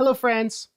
Hello, friends.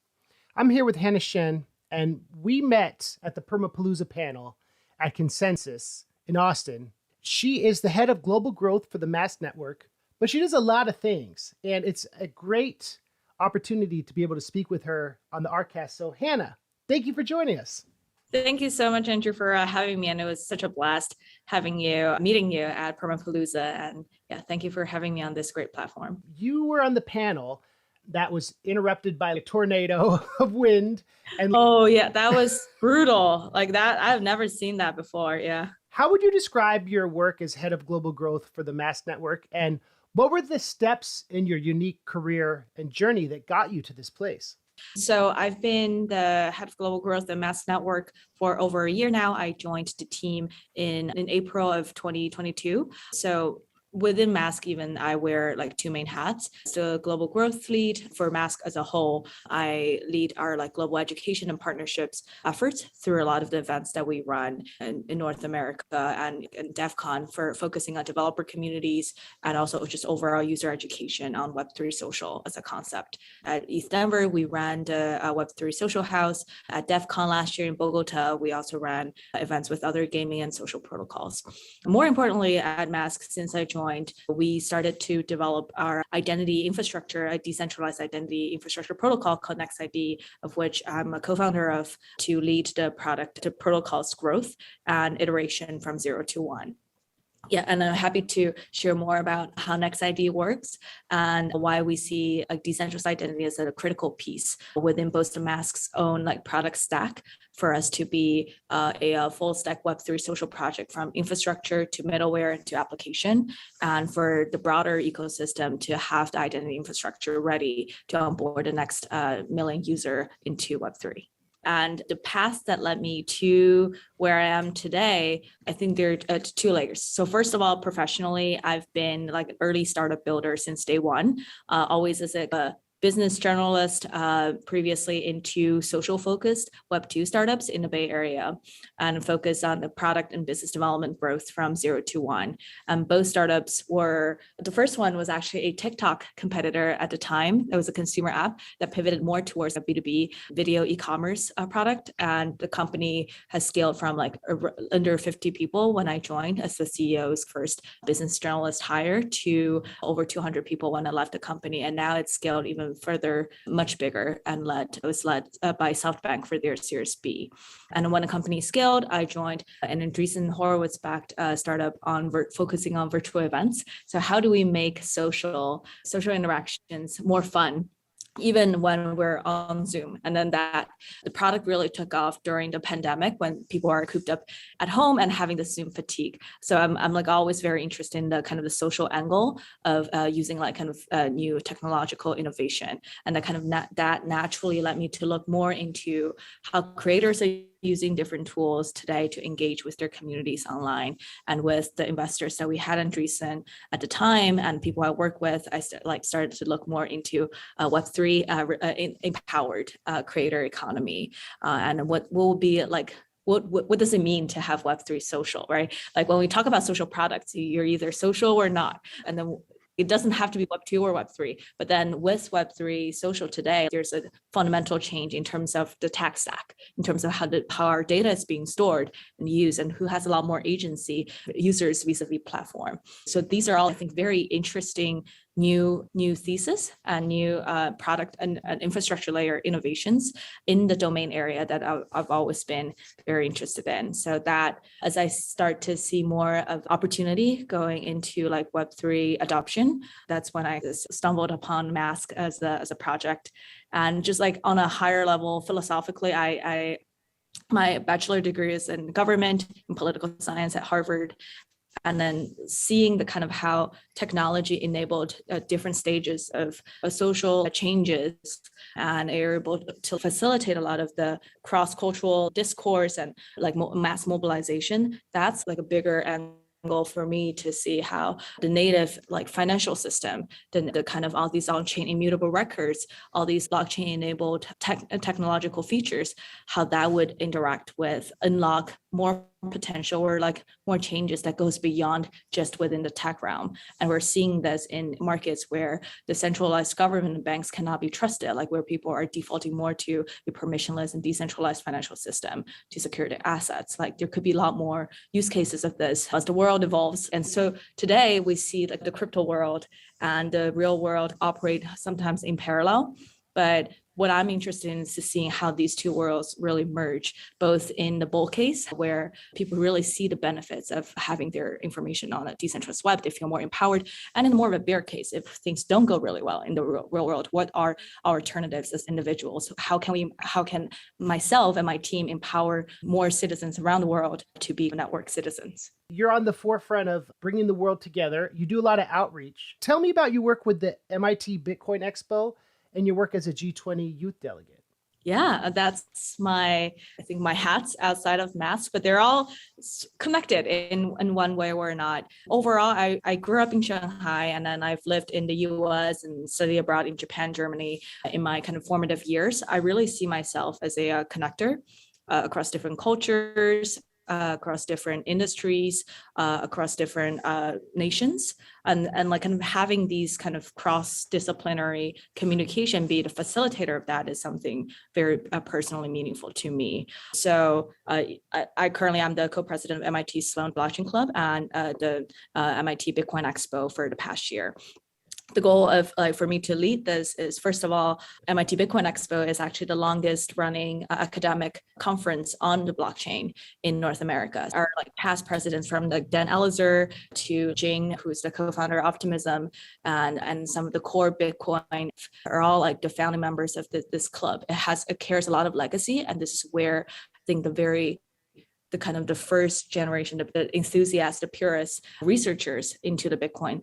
I'm here with Hannah Shen, and we met at the Permapalooza panel at Consensus in Austin. She is the head of global growth for the Mask Network, but she does a lot of things, and it's a great opportunity to be able to speak with her on the ArCast. So, Hannah, thank you for joining us. Thank you so much, Andrew, for having me. And it was such a blast meeting you at Permapalooza. And yeah, thank you for having me on this great platform. You were on the panel that was interrupted by a tornado of wind. And oh yeah, that was brutal. Like that, I've never seen that before. Yeah. How would you describe your work as head of global growth for the Mask Network? And what were the steps in your unique career and journey that got you to this place? So I've been the head of global growth at Mask Network for over a year now. I joined the team in April of 2022. So within Mask, even I wear like two main hats. So global growth lead for Mask as a whole. I lead our global education and partnerships efforts through a lot of the events that we run in North America and DEF CON for focusing on developer communities and also just overall user education on Web3 social as a concept. At East Denver, we ran the Web3 social house. At DEF CON last year in Bogota, we also ran events with other gaming and social protocols. More importantly, at Mask, since I joined, we started to develop our identity infrastructure, a decentralized identity infrastructure protocol called NextID, of which I'm a co-founder of, to lead the product to protocol's growth and iteration from 0 to 1. Yeah, and I'm happy to share more about how NextID works and why we see a decentralized identity as a critical piece within both the Mask's own product stack for us to be a full stack Web3 social project from infrastructure to middleware to application, and for the broader ecosystem to have the identity infrastructure ready to onboard the next million user into Web3. And the path that led me to where I am today, I think there are two layers. So first of all, professionally, I've been like an early startup builder since day one, always as a business journalist, previously into social focused Web2 startups in the Bay Area, and focus on the product and business development growth from 0 to 1. Both startups were, the first one was actually a TikTok competitor at the time. It was a consumer app that pivoted more towards a B2B video e-commerce product. And the company has scaled from under 50 people when I joined as the CEO's first business journalist hire to over 200 people when I left the company. And now it's scaled even further, much bigger, and was led by SoftBank for their Series B. And when the company scaled, I joined an Andreessen Horowitz-backed startup on focusing on virtual events. So how do we make social interactions more fun, even when we're on Zoom? And then that the product really took off during the pandemic when people are cooped up at home and having the Zoom fatigue. So I'm always very interested in the kind of the social angle of using new technological innovation. And that naturally led me to look more into how creators are using different tools today to engage with their communities online. And with the investors that we had in Andreessen at the time and people I work with, I started to look more into Web3 empowered creator economy, and what will be what does it mean to have Web3 social, right? Like when we talk about social products, you're either social or not. And then it doesn't have to be Web2 or Web3, but then with Web3 social today, there's a fundamental change in terms of the tech stack, in terms of how our data is being stored and used, and who has a lot more agency, users vis-a-vis platform. So these are all, I think, very interesting new thesis and new product and infrastructure layer innovations in the domain area that I've always been very interested in. So that as I start to see more of opportunity going into Web3 adoption, that's when I stumbled upon Mask as a project. And just on a higher level, philosophically, my bachelor degree is in government and political science at Harvard. And then seeing the kind of how technology enabled different stages of social changes and are able to facilitate a lot of the cross-cultural discourse and mass mobilization, that's a bigger angle for me to see how the native financial system, the kind of all these on-chain immutable records, all these blockchain-enabled technological features, how that would interact with unlock more potential or like more changes that goes beyond just within the tech realm. And we're seeing this in markets where the centralized government and banks cannot be trusted, like where people are defaulting more to a permissionless and decentralized financial system to secure their assets. Like there could be a lot more use cases of this as the world evolves. And so today we see like the crypto world and the real world operate sometimes in parallel. But what I'm interested in is to seeing how these two worlds really merge, both in the bull case, where people really see the benefits of having their information on a decentralized web, they feel more empowered, and in more of a bear case, if things don't go really well in the real world, what are our alternatives as individuals? How can myself and my team empower more citizens around the world to be network citizens? You're on the forefront of bringing the world together. You do a lot of outreach. Tell me about your work with the MIT Bitcoin Expo and your work as a G20 youth delegate. Yeah, that's I think my hats outside of masks, but they're all connected in one way or not. Overall, I grew up in Shanghai, and then I've lived in the US and studied abroad in Japan, Germany in my kind of formative years. I really see myself as a connector across different cultures, across different industries, across different nations, and like kind of having these kind of cross-disciplinary communication, be the facilitator of that, is something very personally meaningful to me. So I currently am the co-president of MIT Sloan Blockchain Club and the MIT Bitcoin Expo for the past year. The goal of for me to lead this is, first of all, MIT Bitcoin Expo is actually the longest running academic conference on the blockchain in North America. Our past presidents, from Dan Ellazar to Jing, who's the co-founder of Optimism, and some of the core Bitcoin are all the founding members of this club. It carries a lot of legacy, and this is where I think the kind of the first generation of the enthusiasts, the purists, researchers into the Bitcoin,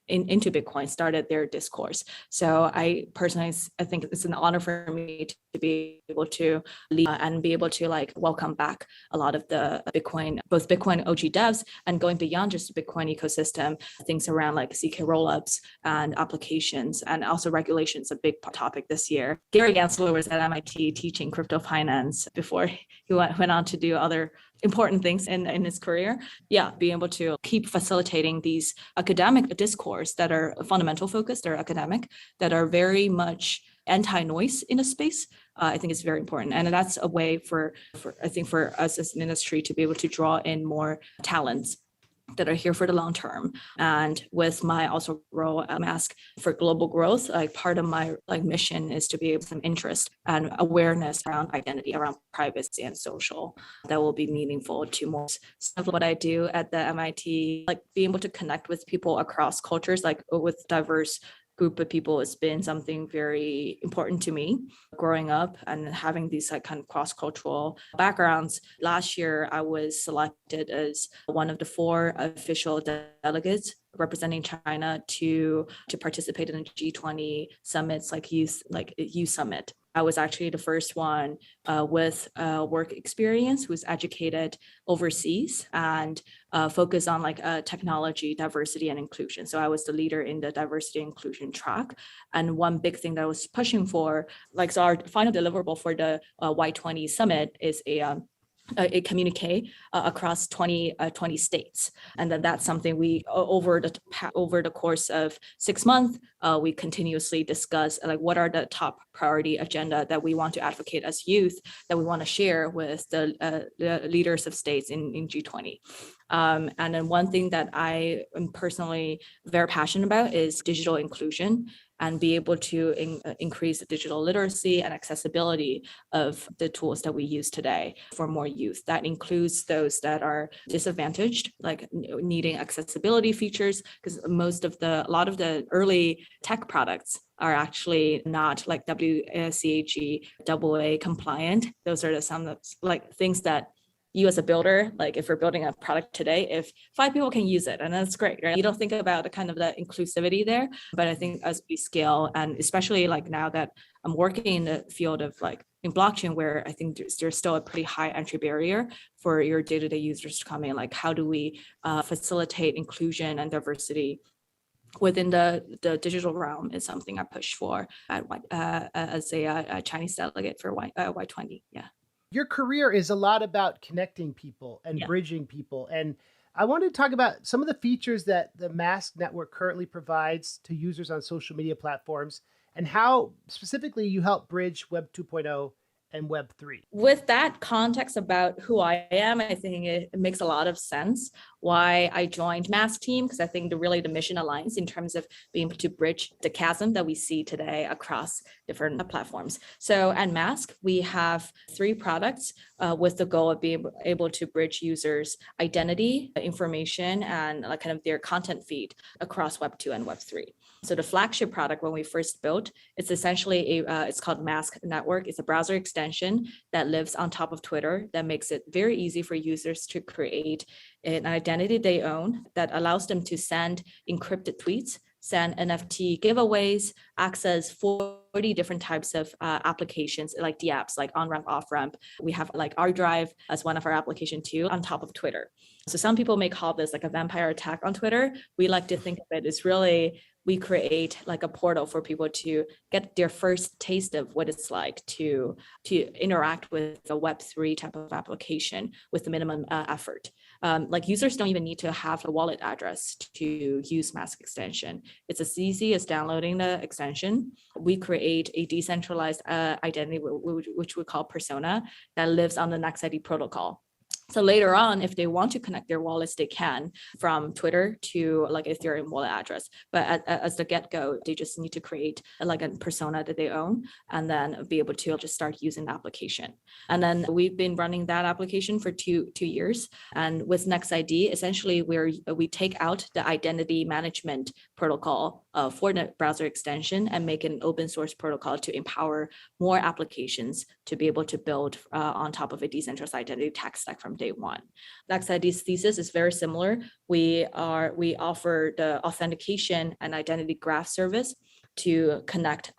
into Bitcoin, started their discourse. So I personally, I think it's an honor for me to be able to lead and be able to welcome back a lot of the Bitcoin, both Bitcoin OG devs and going beyond just the Bitcoin ecosystem, things around CK rollups and applications, and also regulations, a big topic this year. Gary Gensler was at MIT teaching crypto finance before he went on to do other important things in his career. Yeah, being able to keep facilitating these academic discourse that are fundamental focused, they're academic, that are very much anti-noise in a space, I think is very important. And that's a way for I think for us as an industry to be able to draw in more talents that are here for the long term. And with my also role at Mask for global growth, part of my mission is to be able to some interest and awareness around identity, around privacy and social, that will be meaningful to more of what I do at the MIT, being able to connect with people across cultures, with diverse group of people has been something very important to me growing up and having these kind of cross-cultural backgrounds. Last year, I was selected as one of the 4 official delegates representing China to participate in the G20 summits, youth summit. I was actually the first one with work experience who's educated overseas and focused on technology, diversity, and inclusion. So I was the leader in the diversity and inclusion track. And one big thing that I was pushing for, so our final deliverable for the Y20 summit is a communique across 20 states. And then that's something we, over the course of 6 months, we continuously discuss what are the top priority agenda that we want to advocate as youth, that we want to share with the leaders of states in G20. And then one thing that I am personally very passionate about is digital inclusion, and be able to increase the digital literacy and accessibility of the tools that we use today for more youth. That includes those that are disadvantaged, needing accessibility features, because a lot of the early tech products are actually not WCAG AA compliant. Those are some things that you as a builder, if we're building a product today, if 5 people can use it, and that's great, right? You don't think about the inclusivity there, but I think as we scale, and especially now that I'm working in the field of in blockchain, where I think there's still a pretty high entry barrier for your day-to-day users to come in, how do we facilitate inclusion and diversity within the digital realm, is something I push for as a Chinese delegate for Y20. Yeah. Your career is a lot about connecting people and Yeah. bridging people. And I wanted to talk about some of the features that the Mask Network currently provides to users on social media platforms and how specifically you help bridge Web 2.0 and Web 3. With that context about who I am, I think it makes a lot of sense why I joined Mask team, because I think the mission aligns in terms of being able to bridge the chasm that we see today across different platforms. So at Mask, we have 3 products with the goal of being able to bridge users' identity, information, and like kind of their content feed across Web 2 and Web 3. So the flagship product when we first built, it's essentially it's called Mask Network. It's a browser extension that lives on top of Twitter that makes it very easy for users to create an identity they own that allows them to send encrypted tweets, send NFT giveaways, access 40 different types of applications like the apps like on-ramp, off-ramp. We have like arDrive as one of our application too on top of Twitter. So some people may call this like a vampire attack on Twitter. We like to think of it as really we create like a portal for people to get their first taste of what it's like to interact with a Web3 type of application with the minimum effort. Like users don't even need to have a wallet address to use Mask extension. It's as easy as downloading the extension. We create a decentralized identity, which we call persona, that lives on the NextID protocol. So later on, if they want to connect their wallets, they can from Twitter to like Ethereum wallet address. But as the get-go, they just need to create like a persona that they own and then be able to just start using the application. And then we've been running that application for two years. And with NextID, essentially we take out the identity management protocol for the browser extension and make it an open source protocol to empower more applications to be able to build on top of a decentralized identity tech stack from day one. NextID's thesis is very similar. We offer the authentication and identity graph service to connect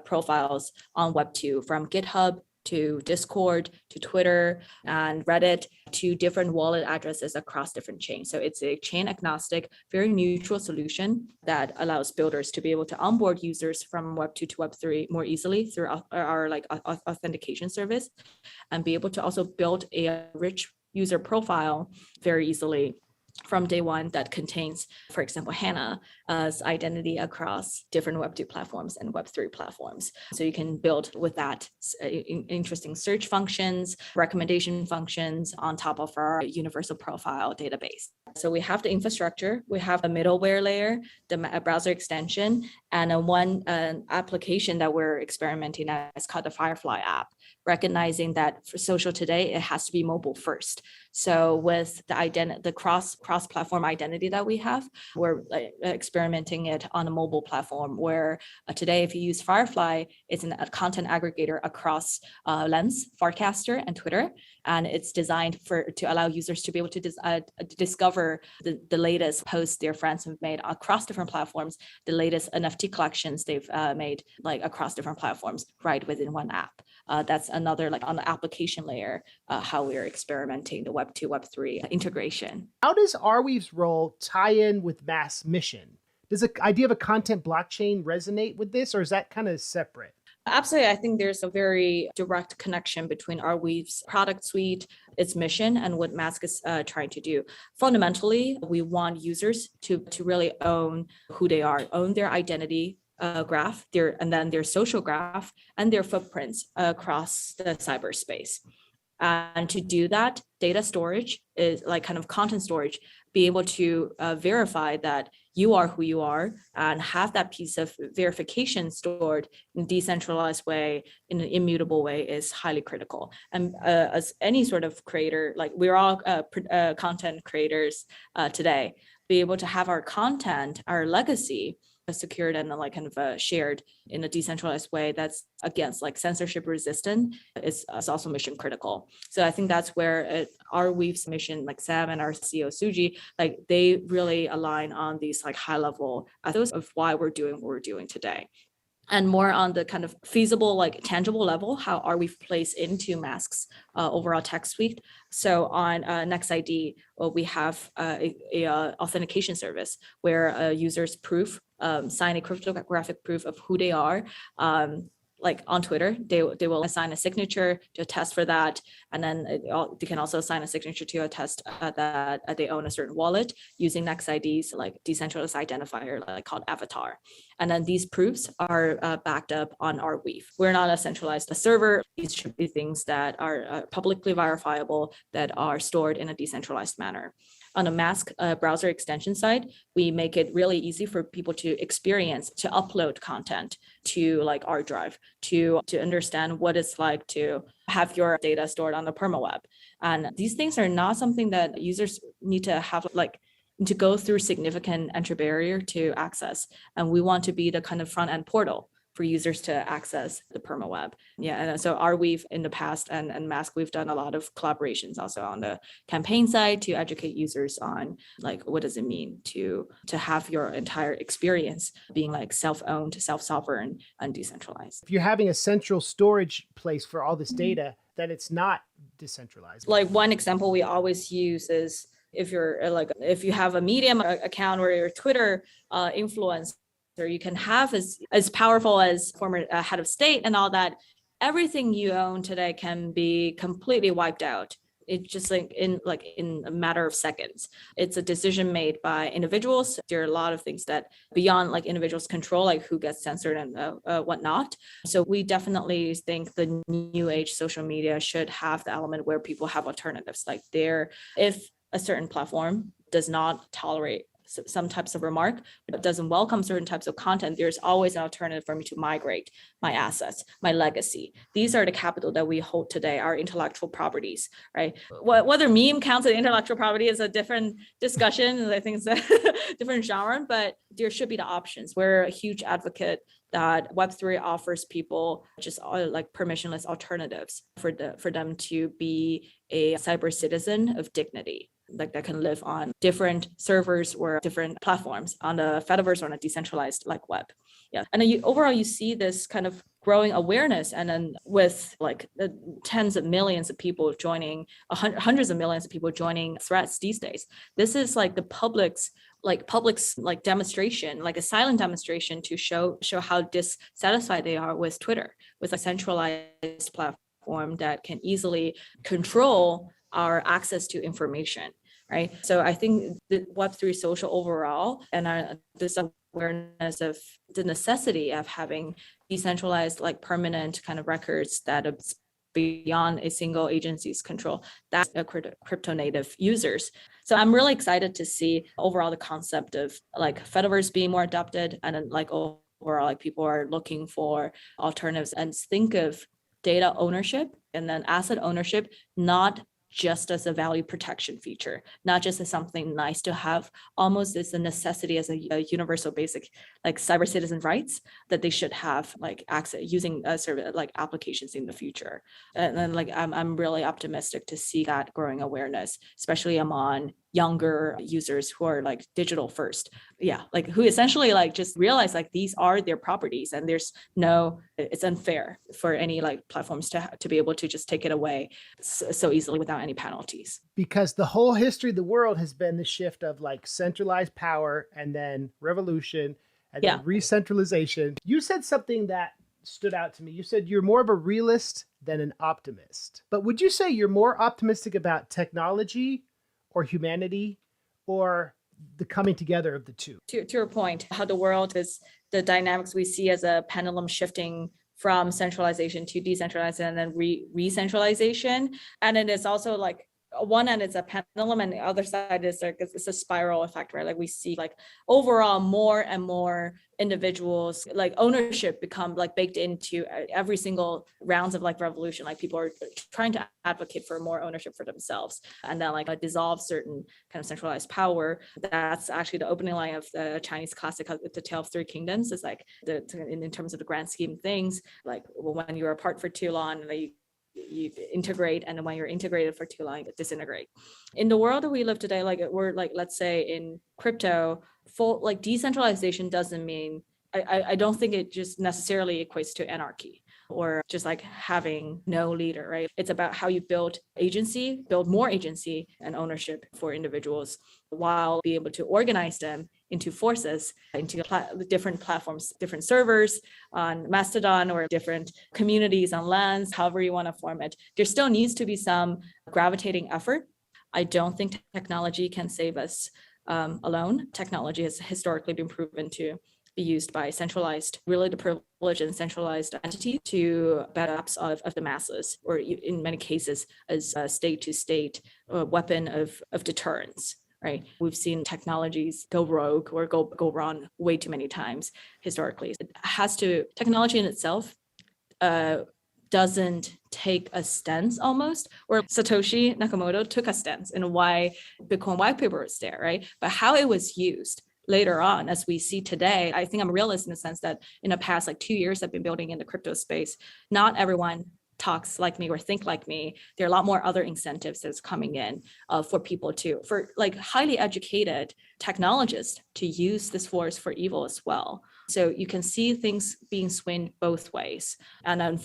profiles on Web2 from GitHub to Discord, to Twitter and Reddit, to different wallet addresses across different chains. So it's a chain agnostic, very neutral solution that allows builders to be able to onboard users from Web2 to Web3 more easily through our like authentication service, and be able to also build a rich user profile very easily from day one that contains, for example, Hannah's identity across different Web2 platforms and Web3 platforms. So you can build with that interesting search functions, recommendation functions on top of our universal profile database. So we have the infrastructure, we have a middleware layer, the browser extension, and one application that we're experimenting at is called the Firefly app, recognizing that for social today, it has to be mobile first. So with the cross-platform identity that we have, we're experimenting it on a mobile platform where today, if you use Firefly, it's a content aggregator across Lens, Farcaster, and Twitter. And it's designed to allow users to be able to discover the latest posts their friends have made across different platforms, the latest NFT collections they've made like across different platforms right within one app. That's another like on the application layer, how we're experimenting the Web 2, Web 3 integration. How does arweave's role tie in with Mask's mission? Does the idea of a content blockchain resonate with this, or is that kind of separate? Absolutely. I think there's a very direct connection between arweave's product suite, its mission, and what Mask is trying to do. Fundamentally, we want users to really own who they are, own their identity graph, and then their social graph and their footprints across the cyberspace. And to do that, data storage is like kind of content storage, be able to verify that you are who you are and have that piece of verification stored in a decentralized way, in an immutable way, is highly critical. And as any sort of creator, like we're all content creators today, be able to have our content, our legacy secured and like kind of shared in a decentralized way that's against like censorship resistant is also mission critical. So I think that's where arweave's mission, like Sam and our CEO Suji, like they really align on these like high level ethos of why we're doing what we're doing today. And more on the kind of feasible, like tangible level, how arweave plays into Mask's overall tech suite. So on NextID, we have a authentication service where users sign a cryptographic proof of who they are. like on Twitter, they will assign a signature to attest for that. And then they can also assign a signature to attest that they own a certain wallet using NextID's like decentralized identifier, like called Avatar. And then these proofs are backed up on arweave. We're not a centralized server. These should be things that are publicly verifiable, that are stored in a decentralized manner. On the Mask browser extension side, we make it really easy for people to experience, to upload content to like our drive, to understand what it's like to have your data stored on the permaweb. And these things are not something that users need to have like to go through significant entry barrier to access. And we want to be the kind of front end portal for users to access the permaweb. Yeah, and so arweave in the past and Mask, we've done a lot of collaborations also on the campaign side to educate users on like what does it mean to have your entire experience being like self-owned, self-sovereign, and decentralized. If you're having a central storage place for all this data, then it's not decentralized. Like one example we always use is if you have a Medium account or your Twitter influence, or you can have as powerful as former head of state and all that, everything you own today can be completely wiped out. It's just like in a matter of seconds. It's a decision made by individuals. There are a lot of things that beyond like individuals' control, like who gets censored and whatnot. So we definitely think the new age social media should have the element where people have alternatives. Like if a certain platform does not tolerate some types of remark, but doesn't welcome certain types of content, there's always an alternative for me to migrate my assets, my legacy. These are the capital that we hold today, our intellectual properties, right? Whether meme counts as intellectual property is a different discussion. I think it's a different genre, but there should be the options. We're a huge advocate that Web3 offers people just like permissionless alternatives for them to be a cyber citizen of dignity, like that can live on different servers or different platforms on the Fediverse or on a decentralized like web. Yeah. And then overall, you see this kind of growing awareness, and then with like tens of millions of people joining, hundreds of millions of people joining threads these days. This is like the public's demonstration, like a silent demonstration to show how dissatisfied they are with Twitter, with a centralized platform that can easily control our access to information, right? So I think the Web3 social overall and this awareness of the necessity of having decentralized, like permanent kind of records that are beyond a single agency's control, that's a crypto native users. So I'm really excited to see overall the concept of like Fediverse being more adopted, and then like overall like people are looking for alternatives and think of data ownership and then asset ownership not just as a value protection feature, not just as something nice to have, almost as a necessity, as a universal basic like cyber citizen rights that they should have like access using sort of like applications in the future. And then like I'm really optimistic to see that growing awareness, especially among younger users who are like digital first. Yeah, like who essentially like just realize like these are their properties, and it's unfair for any like platforms to be able to just take it away so easily without any penalties. Because the whole history of the world has been the shift of like centralized power and then revolution and then re-centralization. You said something that stood out to me. You said you're more of a realist than an optimist. But would you say you're more optimistic about technology or humanity, or the coming together of the two? To your point, how the world is, the dynamics we see as a pendulum shifting from centralization to decentralization and then re-centralization. And it is also like one end it's a pendulum, and the other side is like it's a spiral effect, right? Like we see like overall more and more individuals like ownership become like baked into every single rounds of like revolution. Like people are trying to advocate for more ownership for themselves, and then like dissolve certain kind of centralized power. That's actually the opening line of the Chinese classic, The Tale of Three Kingdoms, is like in terms of the grand scheme of things, like when you're apart for too long, you integrate, and then when you're integrated for too long, you disintegrate. In the world that we live today, like we're like, let's say in crypto, full like decentralization doesn't mean, I don't think it just necessarily equates to anarchy. or just like having no leader, right? It's about how you build agency, build more agency and ownership for individuals while be able to organize them into forces, into different platforms, different servers on Mastodon or different communities on lands, however you want to form it. There still needs to be some gravitating effort. I don't think technology can save us alone. Technology has historically been proven to be used by centralized, really the privileged and centralized entity to bad apps of the masses, or in many cases as a state-to-state weapon of deterrence. Right, we've seen technologies go rogue or go wrong way too many times historically. It has to, technology in itself doesn't take a stance almost, or Satoshi Nakamoto took a stance in why Bitcoin white paper is there, right? But how it was used later on, as we see today, I think I'm a realist in the sense that in the past 2 years I've been building in the crypto space, not everyone talks like me or think like me. There are a lot more other incentives that's coming in for people for highly educated technologists to use this force for evil as well. So you can see things being swung both ways. And then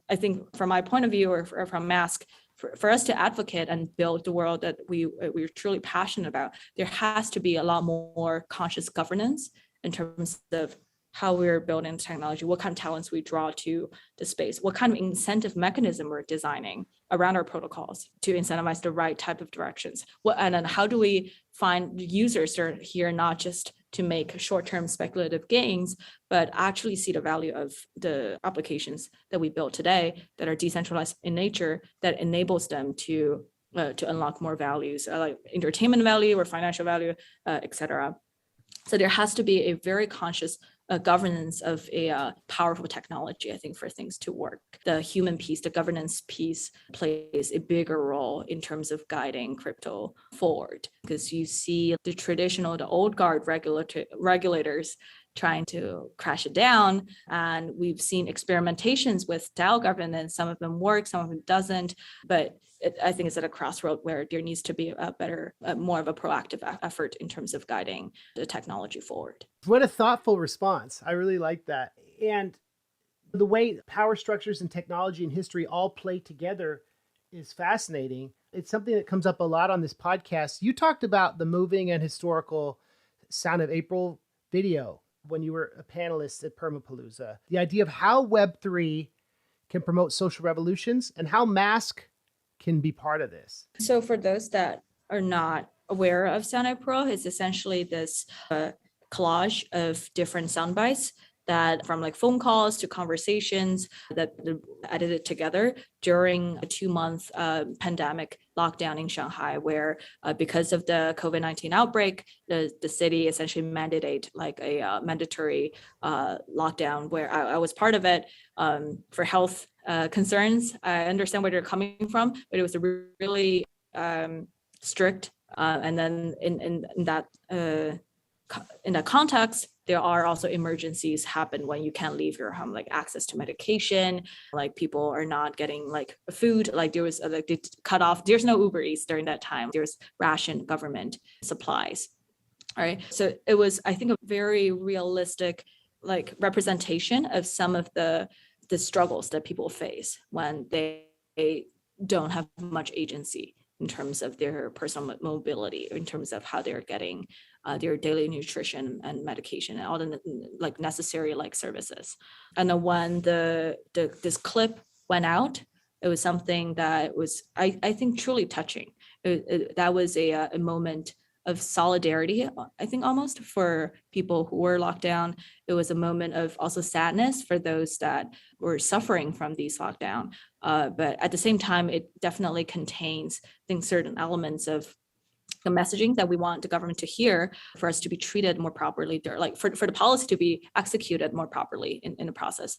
I think from my point of view, or from Mask, for us to advocate and build the world that we're truly passionate about, there has to be a lot more conscious governance in terms of how we're building technology, what kind of talents we draw to the space, what kind of incentive mechanism we're designing around our protocols to incentivize the right type of directions. And then how do we find users that are here not just to make short-term speculative gains, but actually see the value of the applications that we build today that are decentralized in nature, that enables them to unlock more values, like entertainment value or financial value, et cetera. So there has to be a very conscious governance of a powerful technology, I think, for things to work. The human piece, the governance piece, plays a bigger role in terms of guiding crypto forward, because you see the old guard regulators trying to crash it down. And we've seen experimentations with DAO governance. Some of them work, some of them doesn't. But I think it's at a crossroad where there needs to be more of a proactive effort in terms of guiding the technology forward. What a thoughtful response. I really like that. And the way power structures and technology and history all play together is fascinating. It's something that comes up a lot on this podcast. You talked about the moving and historical Sound of April video when you were a panelist at Permapalooza. The idea of how Web3 can promote social revolutions and how Mask can be part of this. So for those that are not aware of Sound April, it's essentially this collage of different sound bites that from phone calls to conversations that edited together during a 2-month pandemic lockdown in Shanghai, where because of the COVID-19 outbreak, the city essentially mandated a mandatory lockdown, where I was part of it for health concerns. I understand where they're coming from, but it was a really strict. And then in that context, there are also emergencies happen when you can't leave your home, like access to medication, people are not getting food, there was they cut off. There's no Uber Eats during that time. There's ration government supplies. All right. So it was, I think, a very realistic representation of some of the struggles that people face when they don't have much agency in terms of their personal mobility, in terms of how they're getting their daily nutrition and medication and all the necessary services. And then when this clip went out, it was something that was, I think, truly touching. That was a moment of solidarity, I think, almost for people who were locked down. It was a moment of also sadness for those that were suffering from these lockdown. But at the same time, it definitely contains, I think, certain elements of the messaging that we want the government to hear for us to be treated more properly, for the policy to be executed more properly in the process.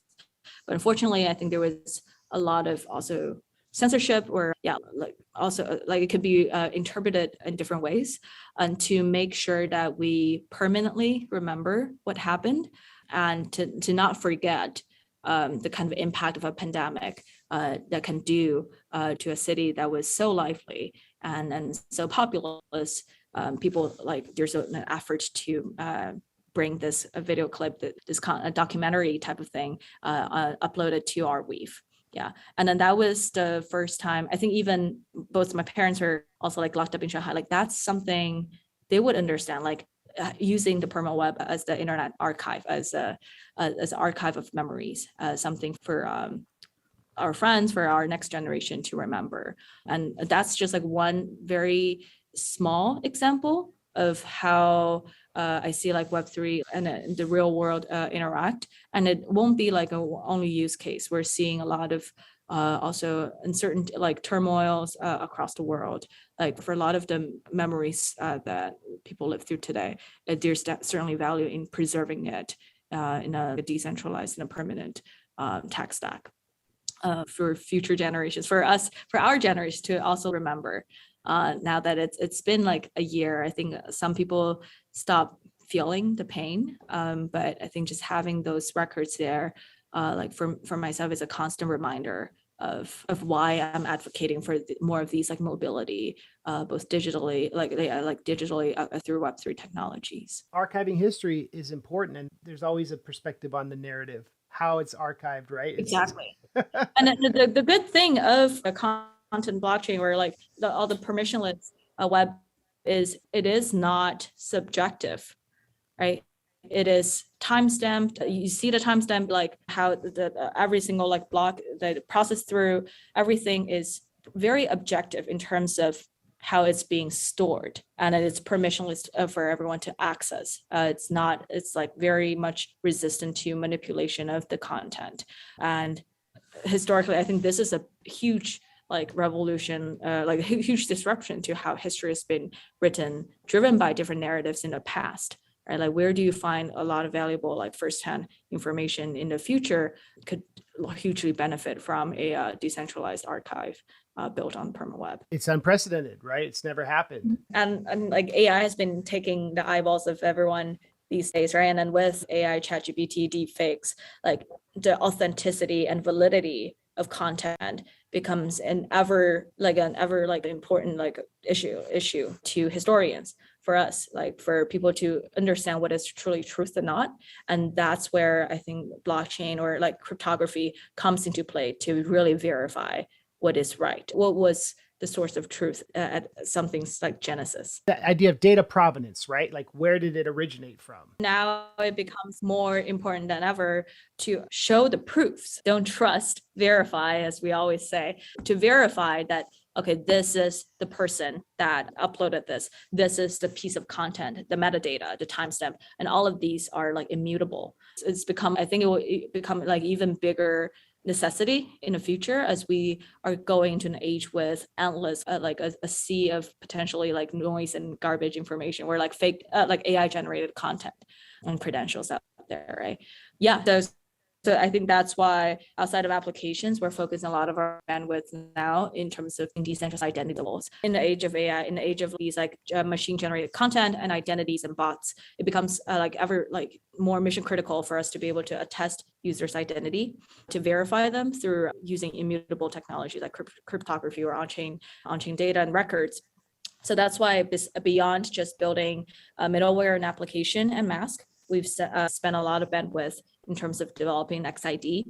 But unfortunately, I think there was a lot of also censorship, or it could be interpreted in different ways, and to make sure that we permanently remember what happened, and to not forget the kind of impact of a pandemic that can do to a city that was so lively and so populous. People, there's an effort to bring this video clip, a documentary type of thing, uploaded to arweave. Yeah. And then that was the first time, I think even both my parents were also like locked up in Shanghai. Like that's something they would understand, like using the perma web as the internet archive, as an archive of memories, something for our friends, for our next generation to remember. And that's just like one very small example of how I see like Web3 and the real world interact. And it won't be like a only use case. We're seeing a lot of also uncertainty, like turmoils across the world. Like for a lot of the memories that people live through today, there's certainly value in preserving it in a decentralized and a permanent tech stack. For future generations, for our generation to also remember. Now that it's been like a year, I think some people stop feeling the pain, but I think just having those records there, like for myself, is a constant reminder of why I'm advocating for more of these like mobility, both digitally, through Web3 technologies. Archiving history is important, and there's always a perspective on the narrative, how it's archived, right? Exactly. And the good thing of a content blockchain, where like all the permissionless web is, it is not subjective, right? It is timestamped. You see the timestamp, like how every single like block that process through, everything is very objective in terms of how it's being stored, and it's permissionless for everyone to access. It's like very much resistant to manipulation of the content. And historically, I think this is a huge like revolution, like a huge disruption to how history has been written, driven by different narratives in the past, right? Like where do you find a lot of valuable like firsthand information in the future could hugely benefit from a decentralized archive built on permaweb. It's unprecedented, right? It's never happened. And like AI has been taking the eyeballs of everyone these days, right? And then with AI, ChatGPT, deepfakes, like the authenticity and validity of content becomes an ever important like issue to historians, for us, like for people to understand what is truly truth or not. And that's where I think blockchain or like cryptography comes into play to really verify what is right, what was the source of truth at something like Genesis. The idea of data provenance, right? Like where did it originate from? Now it becomes more important than ever to show the proofs. Don't trust, verify, as we always say, to verify that, okay, this is the person that uploaded this. This is the piece of content, the metadata, the timestamp, and all of these are like immutable. It's become, I think it will become like even bigger necessity in the future as we are going into an age with endless like a sea of potentially like noise and garbage information, where like fake like AI generated content and credentials out there, right? Yeah, so I think that's why outside of applications, we're focusing a lot of our bandwidth now in terms of decentralized identity levels. In the age of AI, in the age of these like machine generated content and identities and bots, it becomes like ever like more mission critical for us to be able to attest users' identity, to verify them through using immutable technologies like cryptography or on-chain data and records. So that's why beyond just building middleware and application and mask, we've spent a lot of bandwidth in terms of developing NextID,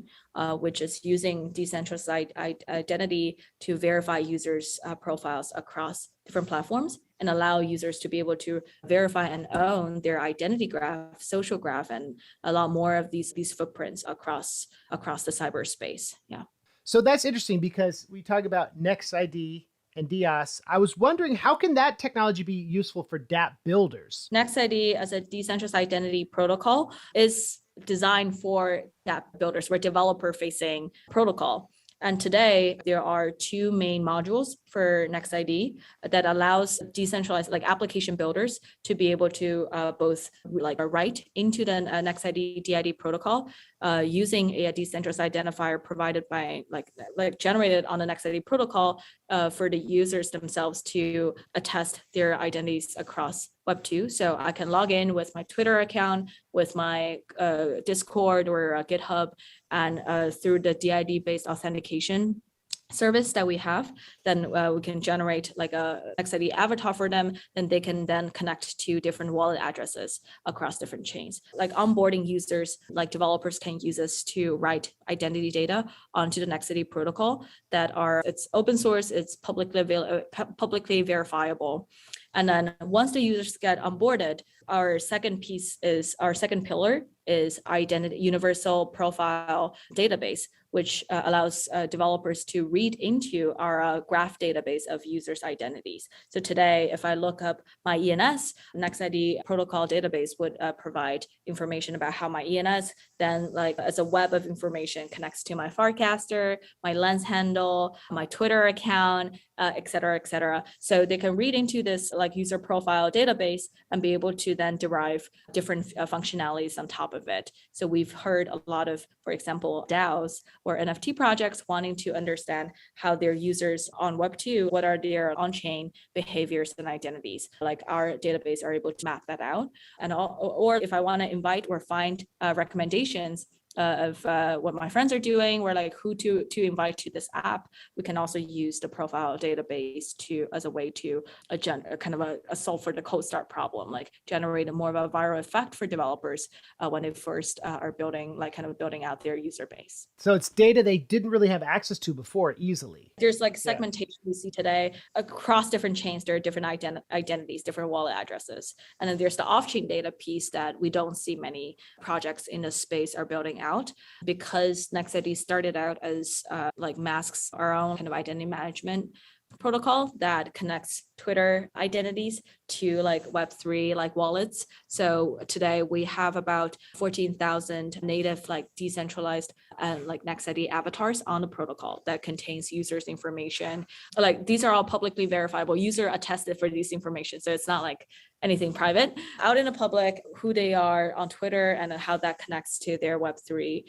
which is using decentralized identity to verify users' profiles across different platforms and allow users to be able to verify and own their identity graph, social graph, and a lot more of these footprints across the cyberspace. Yeah. So that's interesting because we talk about NextID and DIAS. I was wondering, how can that technology be useful for dApp builders? NextID as a decentralized identity protocol is designed for dApp builders. We're developer-facing protocol. And today, there are two main modules for NextID that allows decentralized like application builders to be able to both like write into the NextID DID protocol using a decentralized identifier provided by like generated on the NextID protocol for the users themselves to attest their identities across Web2. So I can log in with my Twitter account, with my Discord or GitHub, and through the DID-based authentication service that we have, then we can generate like a NextID avatar for them. Then they can then connect to different wallet addresses across different chains. Like onboarding users, like developers can use this to write identity data onto the NextID protocol it's open source, it's publicly verifiable. And then once the users get onboarded, our second pillar is identity universal profile database, which allows developers to read into our graph database of users' identities. So today, if I look up my ENS, NextID protocol database would provide information about how my ENS then, like as a web of information, connects to my Farcaster, my Lens handle, my Twitter account, et cetera, et cetera. So they can read into this like user profile database and be able to then derive different functionalities on top of it. So we've heard a lot of, for example, DAOs or NFT projects wanting to understand how their users on Web2, what are their on-chain behaviors and identities. Like our database are able to map that out. And or if I want to invite or find recommendations of what my friends are doing, or like who to invite to this app, we can also use the profile database as a way to solve for the cold start problem, like generate more of a viral effect for developers when they first are building out their user base. So it's data they didn't really have access to before easily. There's like segmentation we see today across different chains. There are different identities, different wallet addresses. And then there's the off-chain data piece that we don't see many projects in this space are building out, because NextID started out as like masks our own kind of identity management protocol that connects Twitter identities to like Web3 like wallets. So today we have about 14,000 native like decentralized like NextID avatars on the protocol that contains users' information. Like these are all publicly verifiable, user attested for these information. So it's not like anything private out in the public, who they are on Twitter and how that connects to their Web3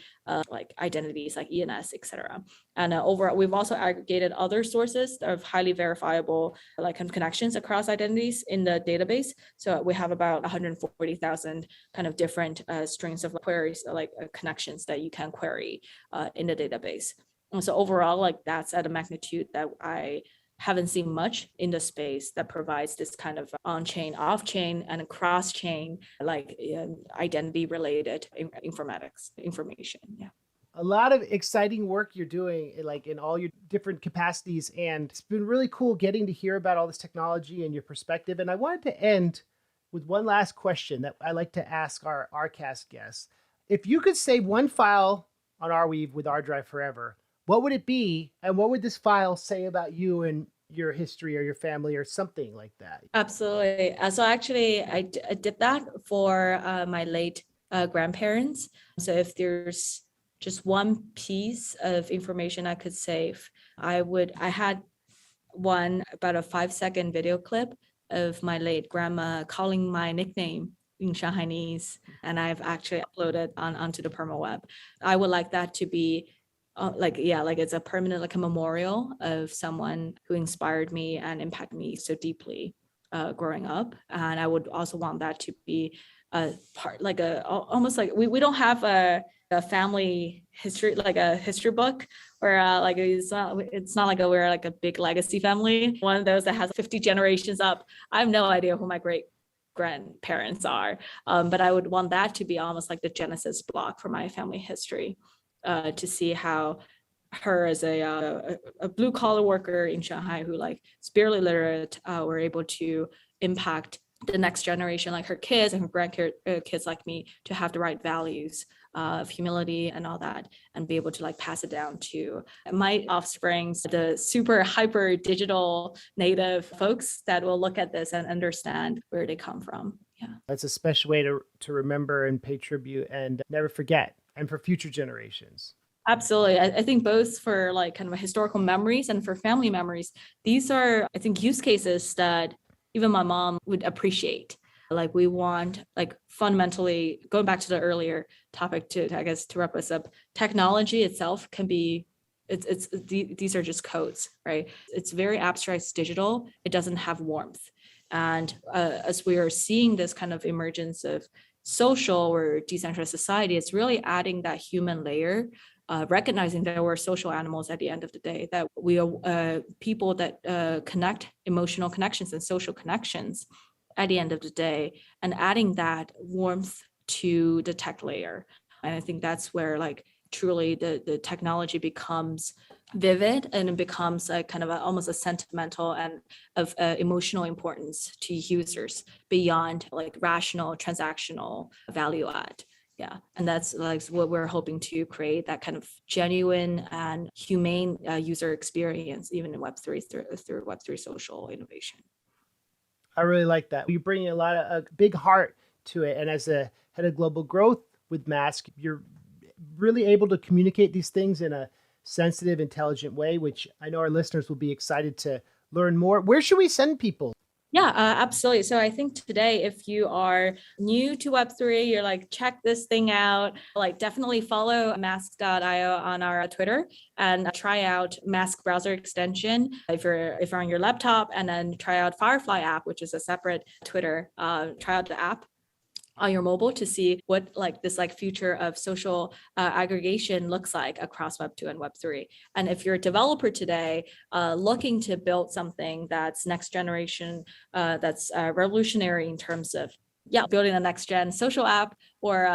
like identities like ENS, et cetera. And overall, we've also aggregated other sources of highly verifiable like connections across identities in the database. So we have about 140,000 kind of different strings of queries, like connections that you can query in the database. And so overall, like that's at a magnitude that I haven't seen much in the space that provides this kind of on-chain, off-chain, and cross-chain like identity-related information. Yeah. A lot of exciting work you're doing, like in all your different capacities, and it's been really cool getting to hear about all this technology and your perspective. And I wanted to end with one last question that I like to ask our ArCast guests. If you could save one file on arweave with ArDrive forever, what would it be? And what would this file say about you and your history or your family or something like that? Absolutely. So actually, I did that for my late grandparents. So if there's just one piece of information I could save, I had one about a 5-second video clip of my late grandma calling my nickname in Shanghainese, and I've actually uploaded onto the permaweb. I would like that to be it's a permanent, like a memorial of someone who inspired me and impacted me so deeply growing up. And I would also want that to be a part, like almost like we don't have a family history, like a history book, where like it's not like we're like a big legacy family, one of those that has 50 generations up. I have no idea who my great grandparents are, but I would want that to be almost like the genesis block for my family history. To see how her as a blue collar worker in Shanghai who like is barely literate were able to impact the next generation, like her kids and her grandkids like me, to have the right values of humility and all that, and be able to like pass it down to my offsprings, the super hyper digital native folks that will look at this and understand where they come from. Yeah, that's a special way to remember and pay tribute and never forget, and for future generations. Absolutely. I think both for like kind of historical memories and for family memories, these are, I think, use cases that even my mom would appreciate. Like we want, like fundamentally, going back to the earlier topic to wrap us up, technology itself can be, these are just codes, right? It's very abstract, it's digital, it doesn't have warmth. And as we are seeing this kind of emergence of social or decentralized society, it's really adding that human layer recognizing that we're social animals at the end of the day, that we are people that connect emotional connections and social connections at the end of the day, and adding that warmth to the tech layer. And I think that's where like truly the technology becomes vivid, and it becomes a kind of almost a sentimental and of emotional importance to users beyond like rational transactional value add. Yeah, and that's like what we're hoping to create, that kind of genuine and humane user experience, even in Web3 through Web3 social innovation. I really like that. You bring a lot of a big heart to it. And as a head of global growth with Mask, you're really able to communicate these things in a sensitive, intelligent way, which I know our listeners will be excited to learn more. Where should we send people? Yeah, absolutely. So I think today, if you are new to Web3, you're like, check this thing out, like definitely follow mask.io on our Twitter and try out Mask browser extension if you're on your laptop, and then try out Firefly app, which is a separate Twitter. Try out the app on your mobile to see what like this like future of social aggregation looks like across Web2 and Web3. And if you're a developer today looking to build something that's next generation, that's revolutionary in terms of building a next gen social app or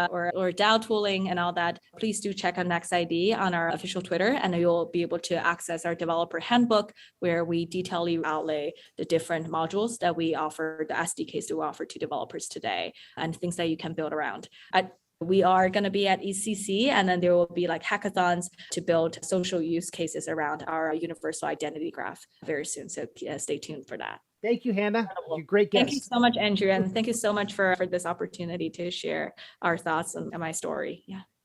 DAO tooling and all that, please do check out NextID on our official Twitter, and you'll be able to access our developer handbook, where we detail outlay the different modules that we offer, the SDKs that we offer to developers today, and things that you can build around. We are going to be at ECC, and then there will be like hackathons to build social use cases around our universal identity graph very soon. So stay tuned for that. Thank you, Hannah. You're a great guest. Thank you so much, Andrew. And thank you so much for this opportunity to share our thoughts and my story. Yeah.